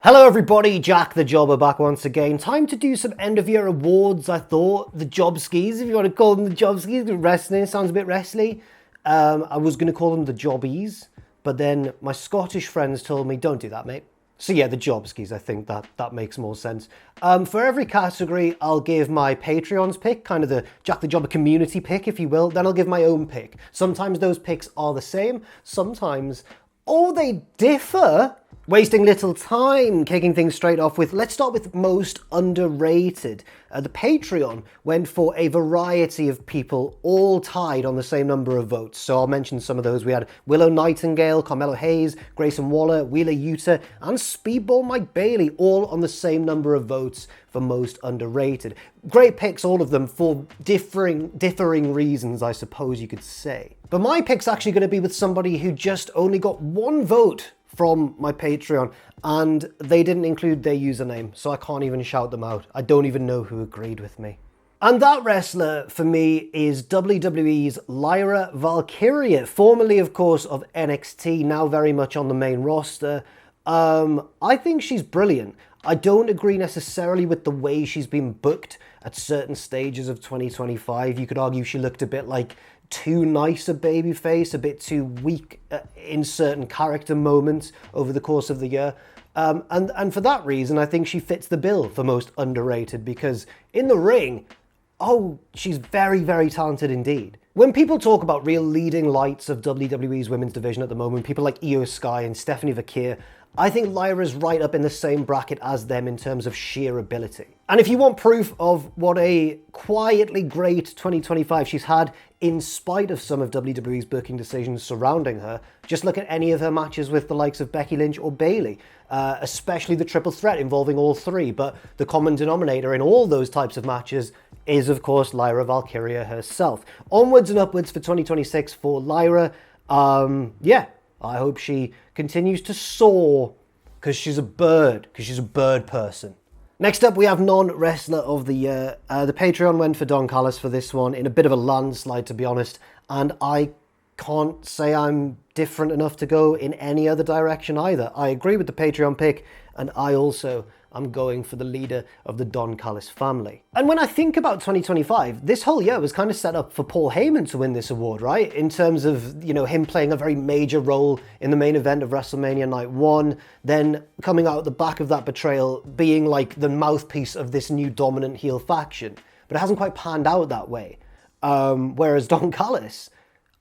Hello everybody, Jack the Jobber back once again. Time to do some end of year awards, I thought. The Jobskis, if you want to call them the Jobskis. Wrestling sounds a bit wrestly. I was going to call them the Jobbies, but then my Scottish friends told me, don't do that, mate. So yeah, the Jobskis, I think that makes more sense. For every category, I'll give my Patreon's pick, kind of the Jack the Jobber community pick, if you will. Then I'll give my own pick. Sometimes those picks are the same. Sometimes, they differ. Wasting little time, kicking things straight off with, let's start with most underrated. The Patreon went for a variety of people, all tied on the same number of votes. So I'll mention some of those. We had Willow Nightingale, Carmelo Hayes, Grayson Waller, Wheeler Yuta, and Speedball Mike Bailey, all on the same number of votes for most underrated. Great picks, all of them, for differing reasons, I suppose you could say. But my pick's actually going to be with somebody who just only got one vote from my Patreon, and they didn't include their username, so I can't even shout them out. I don't even know who agreed with me. And that wrestler, for me, is WWE's Lyra Valkyria, formerly, of course, of NXT, now very much on the main roster. I think she's brilliant. I don't agree necessarily with the way she's been booked at certain stages of 2025. You could argue she looked a bit like too nice a babyface, a bit too weak in certain character moments over the course of the year. And for that reason, I think she fits the bill for most underrated, because in the ring, she's very, very talented indeed. When people talk about real leading lights of WWE's women's division at the moment, people like Io Sky and Stephanie Vakir, I think Lyra's right up in the same bracket as them in terms of sheer ability. And if you want proof of what a quietly great 2025 she's had, in spite of some of WWE's booking decisions surrounding her, just look at any of her matches with the likes of Becky Lynch or Bayley, especially the triple threat involving all three. But the common denominator in all those types of matches is, of course, Lyra Valkyria herself. Onwards and upwards for 2026 for Lyra. I hope she continues to soar, because she's a bird person. Next up, we have non-wrestler of the year. The Patreon went for Don Callis for this one, in a bit of a landslide, to be honest, and I can't say I'm different enough to go in any other direction either. I agree with the Patreon pick, and I also am going for the leader of the Don Callis family. And when I think about 2025, this whole year was kind of set up for Paul Heyman to win this award, right? In terms of, him playing a very major role in the main event of WrestleMania Night 1, then coming out the back of that betrayal, being like the mouthpiece of this new dominant heel faction. But it hasn't quite panned out that way. Whereas Don Callis,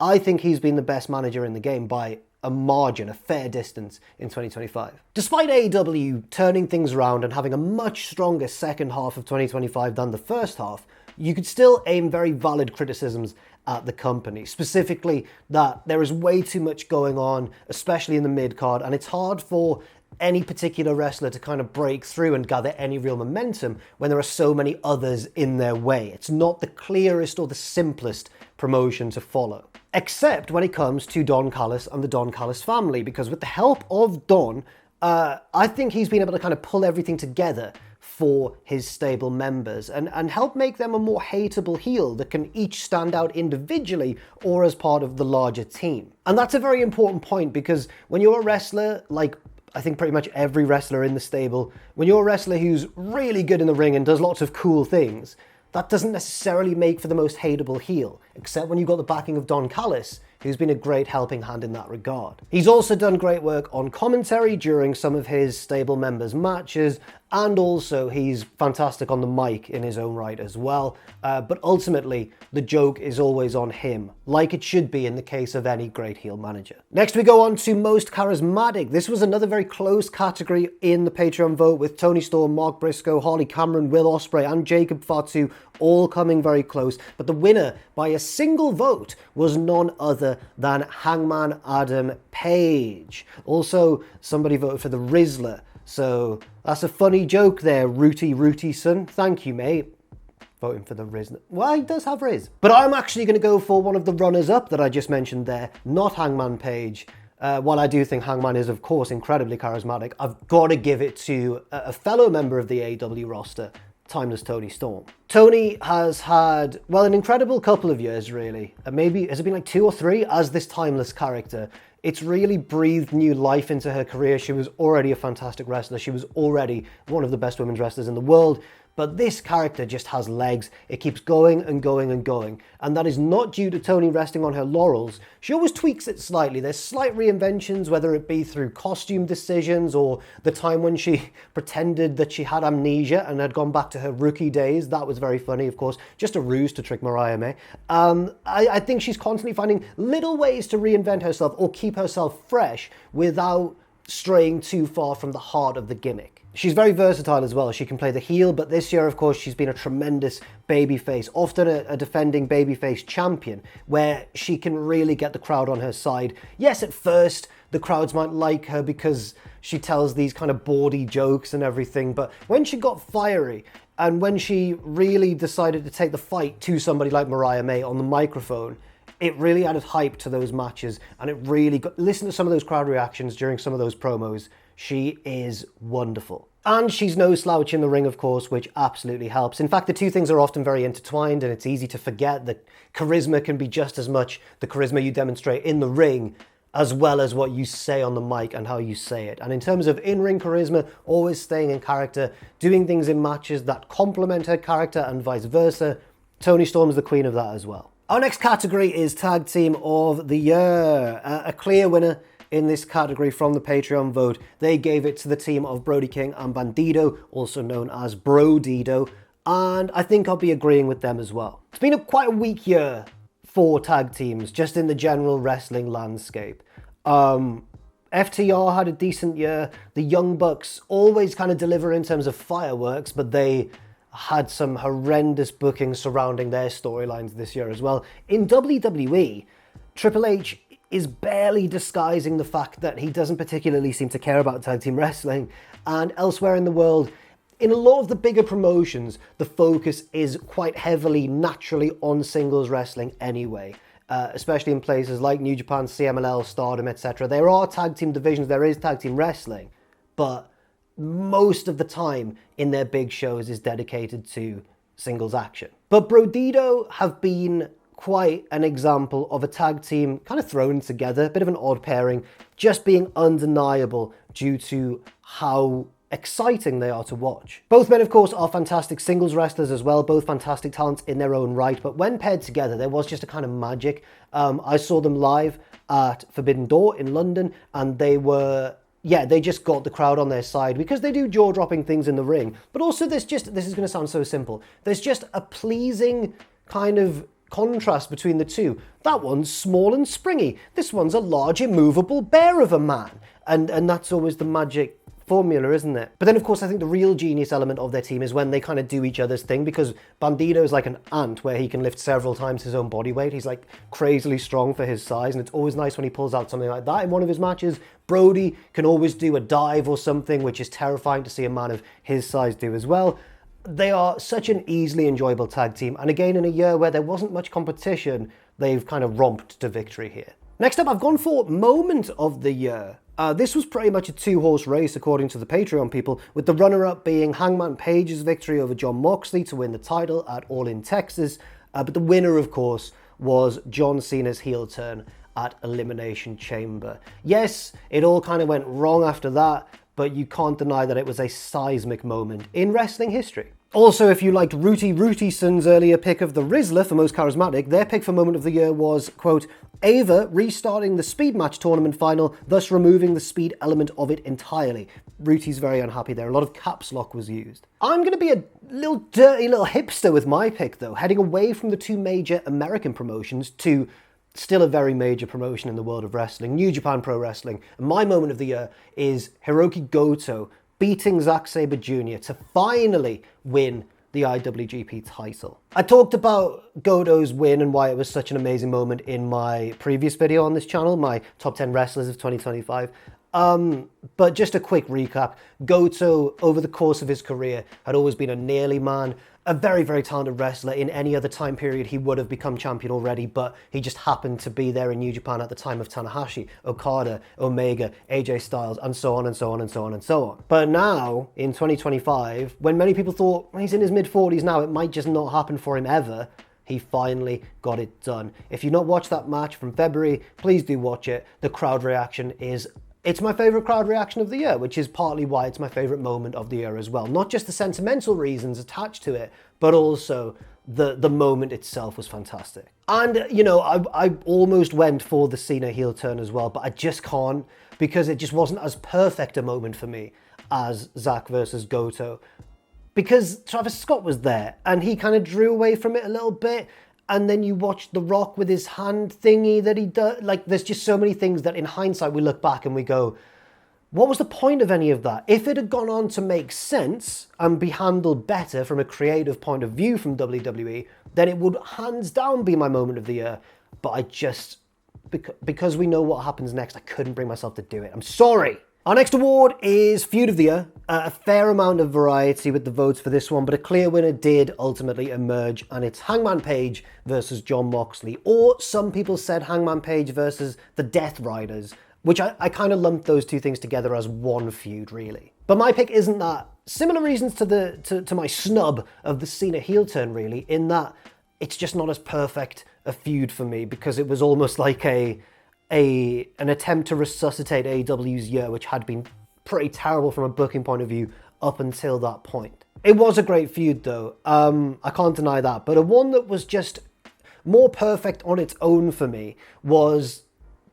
I think he's been the best manager in the game by a margin, a fair distance in 2025. Despite AEW turning things around and having a much stronger second half of 2025 than the first half, you could still aim very valid criticisms at the company, specifically that there is way too much going on, especially in the mid-card, and it's hard for any particular wrestler to kind of break through and gather any real momentum when there are so many others in their way. It's not the clearest or the simplest promotion to follow. Except when it comes to Don Callis and the Don Callis family, because with the help of Don, I think he's been able to kind of pull everything together for his stable members and help make them a more hateable heel that can each stand out individually or as part of the larger team. And that's a very important point, because when you're a wrestler, like I think pretty much every wrestler in the stable, when you're a wrestler who's really good in the ring and does lots of cool things, that doesn't necessarily make for the most hateable heel, except when you've got the backing of Don Callis, who's been a great helping hand in that regard. He's also done great work on commentary during some of his stable members' matches, and also he's fantastic on the mic in his own right as well. But ultimately, the joke is always on him, like it should be in the case of any great heel manager. Next, we go on to most charismatic. This was another very close category in the Patreon vote, with Tony Storm, Mark Briscoe, Harley Cameron, Will Ospreay, and Jacob Fatu all coming very close. But the winner by a single vote was none other than Hangman Adam Page. Also, somebody voted for the Rizzler. So that's a funny joke there, Rooty son. Thank you, mate. Voting for the Riz. Well, he does have Riz. But I'm actually going to go for one of the runners-up that I just mentioned there, not Hangman Page. While I do think Hangman is, of course, incredibly charismatic, I've got to give it to a fellow member of the AEW roster, Timeless Tony Storm. Tony has had, well, an incredible couple of years, really. Maybe, has it been like 2 or 3 as this Timeless character? It's really breathed new life into her career. She was already a fantastic wrestler. She was already one of the best women's wrestlers in the world. But this character just has legs. It keeps going and going and going. And that is not due to Toni resting on her laurels. She always tweaks it slightly. There's slight reinventions, whether it be through costume decisions or the time when she pretended that she had amnesia and had gone back to her rookie days. That was very funny, of course. Just a ruse to trick Mariah May. I think she's constantly finding little ways to reinvent herself or keep herself fresh without straying too far from the heart of the gimmick. She's very versatile as well. She can play the heel, but this year, of course, she's been a tremendous babyface, often a defending babyface champion, where she can really get the crowd on her side. Yes, at first, the crowds might like her because she tells these kind of bawdy jokes and everything, but when she got fiery, and when she really decided to take the fight to somebody like Mariah May on the microphone, it really added hype to those matches, and it really got... Listen to some of those crowd reactions during some of those promos. She is wonderful. And she's no slouch in the ring, of course, which absolutely helps. In fact, the two things are often very intertwined, and it's easy to forget that charisma can be just as much the charisma you demonstrate in the ring as well as what you say on the mic and how you say it. And in terms of in-ring charisma, always staying in character, doing things in matches that complement her character and vice versa, Toni Storm's the queen of that as well. Our next category is Tag Team of the Year. A clear winner in this category from the Patreon vote. They gave it to the team of Brody King and Bandido, also known as Brodido, and I think I'll be agreeing with them as well. It's been quite a weak year for tag teams, just in the general wrestling landscape. FTR had a decent year. The Young Bucks always kind of deliver in terms of fireworks, but they had some horrendous bookings surrounding their storylines this year as well. In WWE, Triple H is barely disguising the fact that he doesn't particularly seem to care about tag team wrestling, and elsewhere in the world, in a lot of the bigger promotions, the focus is quite heavily, naturally, on singles wrestling anyway, especially in places like New Japan, CMLL, Stardom, etc. There are tag team divisions, there is tag team wrestling, but most of the time in their big shows is dedicated to singles action. But Brodido have been quite an example of a tag team kind of thrown together, a bit of an odd pairing, just being undeniable due to how exciting they are to watch. Both men, of course, are fantastic singles wrestlers as well, both fantastic talents in their own right, but when paired together, there was just a kind of magic. I saw them live at Forbidden Door in London, and they just got the crowd on their side because they do jaw-dropping things in the ring, but also this is going to sound so simple, there's just a pleasing kind of contrast between the two. That one's small and springy. This one's a large, immovable bear of a man. And that's always the magic formula, isn't it? But then, of course, I think the real genius element of their team is when they kind of do each other's thing, because Bandido is like an ant where he can lift several times his own body weight. He's like crazily strong for his size, and it's always nice when he pulls out something like that in one of his matches. Brody can always do a dive or something, which is terrifying to see a man of his size do as well. They are such an easily enjoyable tag team, and again, in a year where there wasn't much competition, they've kind of romped to victory here. Next up, I've gone for Moment of the Year. This was pretty much a two-horse race, according to the Patreon people, with the runner-up being Hangman Page's victory over Jon Moxley to win the title at All In Texas, but the winner, of course, was John Cena's heel turn at Elimination Chamber. Yes, it all kind of went wrong after that, but you can't deny that it was a seismic moment in wrestling history. Also, if you liked Rooty-Son's earlier pick of the Rizzler for most charismatic, their pick for Moment of the Year was, quote, Ava restarting the speed match tournament final, thus removing the speed element of it entirely. Rooty's very unhappy there. A lot of caps lock was used. I'm going to be a little dirty little hipster with my pick, though, heading away from the two major American promotions to still a very major promotion in the world of wrestling, New Japan Pro Wrestling. And my Moment of the Year is Hiroki Goto beating Zack Sabre Jr. to finally win the IWGP title. I talked about Goto's win and why it was such an amazing moment in my previous video on this channel, my top 10 wrestlers of 2025. But just a quick recap, Goto, over the course of his career, had always been a nearly man, a very, very talented wrestler. In any other time period, he would have become champion already, but he just happened to be there in New Japan at the time of Tanahashi, Okada, Omega, AJ Styles, and so on and so on and so on and so on. But now, in 2025, when many people thought, well, he's in his mid-40s now, it might just not happen for him ever, He finally got it done. If you've not watched that match from February, please do watch it. The crowd reaction it's my favourite crowd reaction of the year, which is partly why it's my favourite moment of the year as well. Not just the sentimental reasons attached to it, but also the moment itself was fantastic. And, you know, I almost went for the Cena heel turn as well, but I just can't, because it just wasn't as perfect a moment for me as Zack versus Goto. Because Travis Scott was there, and he kind of drew away from it a little bit, and then you watch The Rock with his hand thingy that he does. Like, there's just so many things that in hindsight we look back and we go, what was the point of any of that? If it had gone on to make sense and be handled better from a creative point of view from WWE, then it would hands down be my moment of the year. But I just, because we know what happens next, I couldn't bring myself to do it. I'm sorry. Our next award is Feud of the Year. A fair amount of variety with the votes for this one, but a clear winner did ultimately emerge, and it's Hangman Page versus Jon Moxley. Or some people said Hangman Page versus the Death Riders, which I kind of lumped those two things together as one feud, really. But my pick isn't that. Similar reasons to my snub of the Cena heel turn, really, in that it's just not as perfect a feud for me, because it was almost like an attempt to resuscitate AEW's year, which had been pretty terrible from a booking point of view up until that point. It was a great feud, though. I can't deny that. But a one that was just more perfect on its own for me was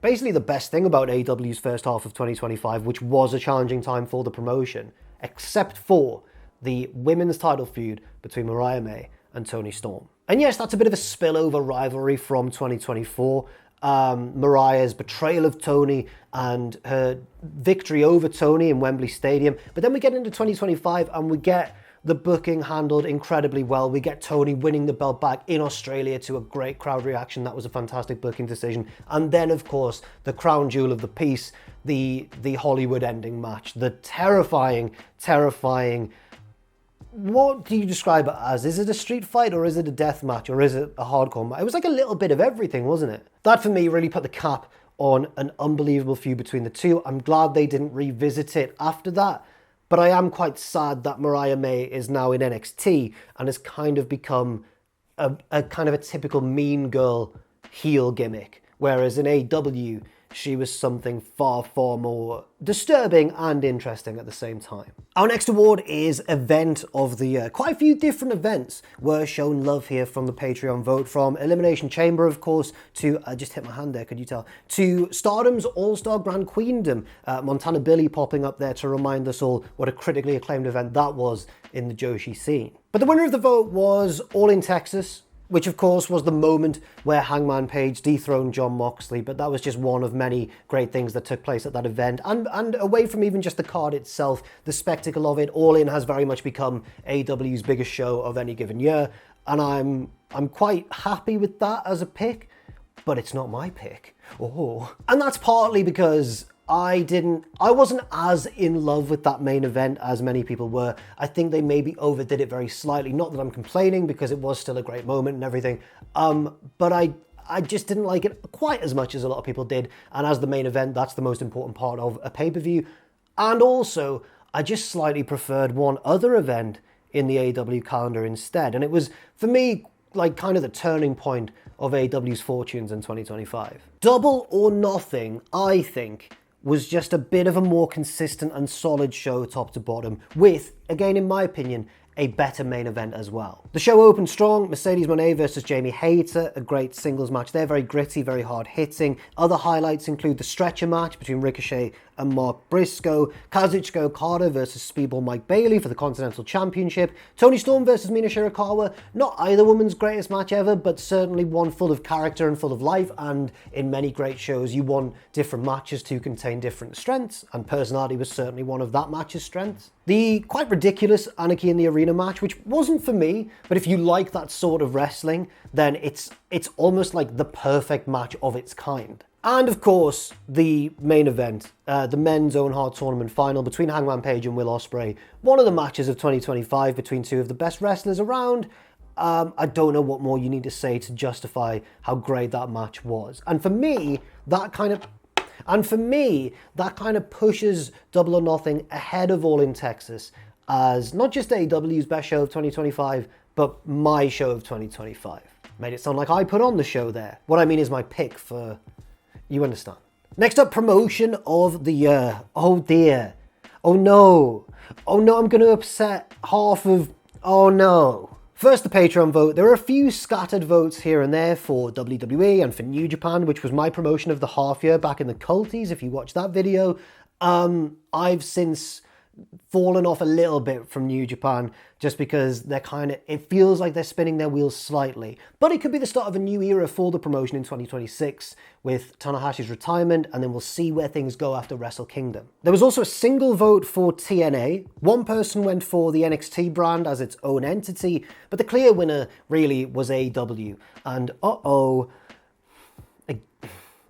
basically the best thing about AEW's first half of 2025, which was a challenging time for the promotion, except for the women's title feud between Mariah May and Toni Storm. And yes, that's a bit of a spillover rivalry from 2024. Mariah's betrayal of Toni and her victory over Toni in Wembley Stadium. But then we get into 2025 and we get the booking handled incredibly well. We get Toni winning the belt back in Australia to a great crowd reaction. That was a fantastic booking decision. And then, of course, the crown jewel of the piece, the Hollywood ending match, the terrifying, what do you describe it as? Is it a street fight, or is it a death match, or is it a hardcore match? It was like a little bit of everything, wasn't it? That for me really put the cap on an unbelievable feud between the two. I'm glad they didn't revisit it after that, but I am quite sad that Mariah May is now in NXT and has kind of become a kind of a typical mean girl heel gimmick, whereas in AEW, she was something far, far more disturbing and interesting at the same time. Our next award is Event of the Year. Quite a few different events were shown love here from the Patreon vote, from Elimination Chamber, of course, to, I just hit my hand there, could you tell, to Stardom's All-Star Grand Queendom. Montana Billy popping up there to remind us all what a critically acclaimed event that was in the Joshi scene. But the winner of the vote was All in Texas, which of course was the moment where Hangman Page dethroned Jon Moxley, but that was just one of many great things that took place at that event. And away from even just the card itself, the spectacle of it, All In has very much become AEW's biggest show of any given year, and I'm quite happy with that as a pick, but it's not my pick. Oh. And that's partly because I wasn't as in love with that main event as many people were. I think they maybe overdid it very slightly. Not that I'm complaining, because it was still a great moment and everything. But I just didn't like it quite as much as a lot of people did. And as the main event, that's the most important part of a pay-per-view. And also, I just slightly preferred one other event in the AEW calendar instead. And it was, for me, like kind of the turning point of AEW's fortunes in 2025. Double or Nothing, I think, was just a bit of a more consistent and solid show top to bottom, with, again in my opinion, a better main event as well. The show opened strong. Mercedes Moné versus Jamie Hayter, a great singles match there, very gritty, very hard hitting. Other highlights include the stretcher match between Ricochet and Mark Briscoe, Kazuchika Okada versus Speedball Mike Bailey for the Continental Championship, Toni Storm versus Mina Shirakawa, not either woman's greatest match ever, but certainly one full of character and full of life, and in many great shows you want different matches to contain different strengths, and personality was certainly one of that match's strengths. The quite ridiculous Anarchy in the Arena match, which wasn't for me, but if you like that sort of wrestling, then it's almost like the perfect match of its kind. And of course, the main event, the men's Owen Hart Tournament final between Hangman Page and Will Ospreay, one of the matches of 2025 between two of the best wrestlers around. I don't know what more you need to say to justify how great that match was. And for me, that kind of pushes Double or Nothing ahead of All in Texas as not just AEW's best show of 2025, but my show of 2025. Made it sound like I put on the show there. What I mean is my pick for... You understand. Next up, promotion of the year. Oh dear. Oh no. Oh no, I'm going to upset half of... Oh no. First, the Patreon vote. There are a few scattered votes here and there for WWE and for New Japan, which was my promotion of the half year back in the Culties, if you watched that video. I've since fallen off a little bit from New Japan just because they're it feels like they're spinning their wheels slightly. But it could be the start of a new era for the promotion in 2026 with Tanahashi's retirement, and then we'll see where things go after Wrestle Kingdom. There was also a single vote for TNA. One person went for the NXT brand as its own entity, but the clear winner really was AEW. And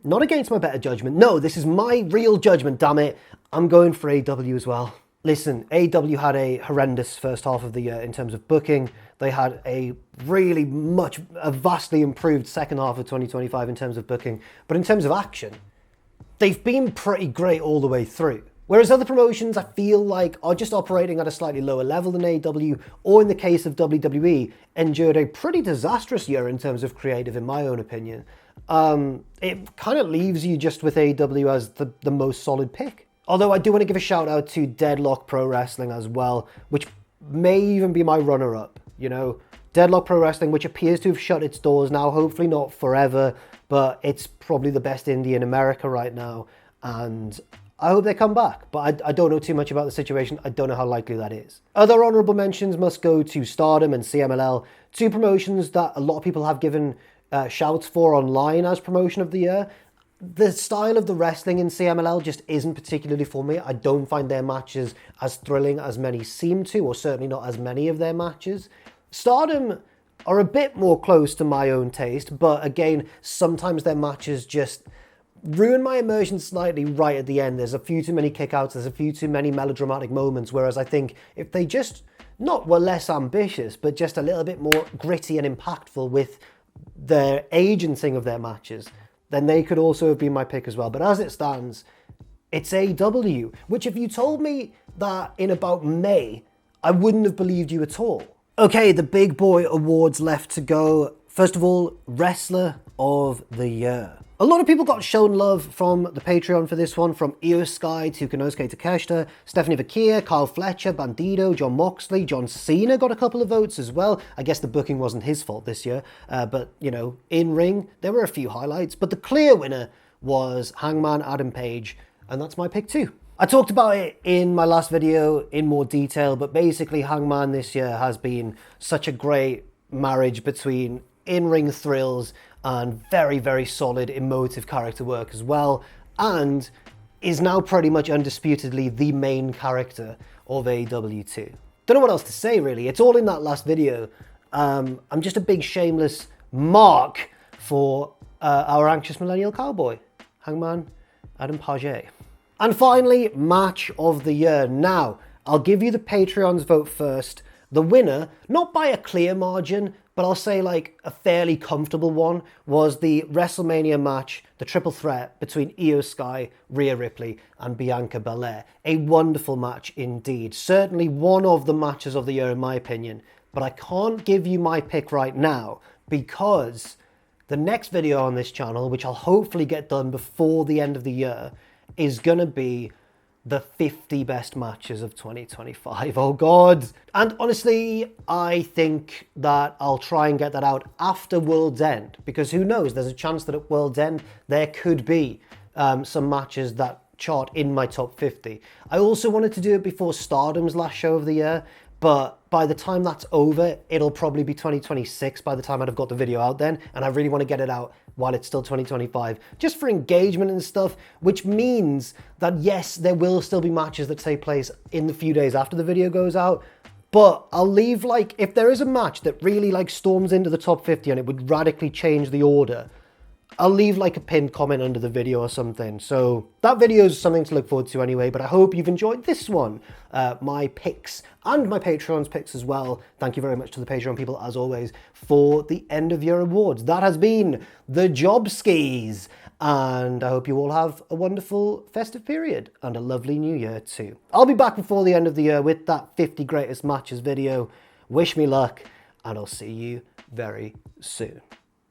not against my better judgment. No, this is my real judgment, damn it. I'm going for AEW as well. Listen, AEW had a horrendous first half of the year in terms of booking. They had a vastly improved second half of 2025 in terms of booking. But in terms of action, they've been pretty great all the way through. Whereas other promotions, I feel like, are just operating at a slightly lower level than AEW, or in the case of WWE, endured a pretty disastrous year in terms of creative, in my own opinion. It kind of leaves you just with AEW as the most solid pick. Although I do want to give a shout out to Deadlock Pro Wrestling as well, which may even be my runner-up, you know. Deadlock Pro Wrestling, which appears to have shut its doors now, hopefully not forever, but it's probably the best indie in America right now, and I hope they come back. But I don't know too much about the situation. I don't know how likely that is. Other honourable mentions must go to Stardom and CMLL, two promotions that a lot of people have given shouts for online as promotion of the year. The style of the wrestling in CMLL just isn't particularly for me. I don't find their matches as thrilling as many seem to, or certainly not as many of their matches. Stardom are a bit more close to my own taste, but again, sometimes their matches just ruin my immersion slightly right at the end. There's a few too many kickouts, there's a few too many melodramatic moments, whereas I think if they just were less ambitious, but just a little bit more gritty and impactful with their agenting of their matches, then they could also have been my pick as well. But as it stands, it's AEW, which if you told me that in about May, I wouldn't have believed you at all. Okay, the big boy awards left to go. First of all, Wrestler of the Year. A lot of people got shown love from the Patreon for this one, from Io Sky to Konosuke Takeshita, Stephanie Vaquia, Kyle Fletcher, Bandido, John Moxley, John Cena got a couple of votes as well. I guess the booking wasn't his fault this year, but, you know, in ring, there were a few highlights. But the clear winner was Hangman Adam Page, and that's my pick too. I talked about it in my last video in more detail, but basically Hangman this year has been such a great marriage between in-ring thrills and very, very solid emotive character work as well, and is now pretty much undisputedly the main character of AEW too. Don't know what else to say really, it's all in that last video. I'm just a big shameless mark for our anxious millennial cowboy, Hangman Adam Page. And finally, match of the year. Now, I'll give you the Patreon's vote first. The winner, not by a clear margin, but I'll say like a fairly comfortable one, was the WrestleMania match, the triple threat between Io Sky, Rhea Ripley, and Bianca Belair. A wonderful match indeed. Certainly one of the matches of the year in my opinion, but I can't give you my pick right now because the next video on this channel, which I'll hopefully get done before the end of the year, is gonna be the 50 best matches of 2025. Oh God. And honestly, I think that I'll try and get that out after World's End, because who knows, there's a chance that at World's End, there could be some matches that chart in my top 50. I also wanted to do it before Stardom's last show of the year, but by the time that's over, it'll probably be 2026 by the time I'd have got the video out then, and I really want to get it out while it's still 2025, just for engagement and stuff, which means that yes, there will still be matches that take place in the few days after the video goes out, but I'll leave like, if there is a match that really like storms into the top 50 and it would radically change the order, I'll leave like a pinned comment under the video or something. So that video is something to look forward to anyway, but I hope you've enjoyed this one. My picks and my Patreon's picks as well. Thank you very much to the Patreon people, as always, for the end of year awards. That has been the Job Skis, and I hope you all have a wonderful festive period and a lovely new year too. I'll be back before the end of the year with that 50 greatest matches video. Wish me luck, and I'll see you very soon.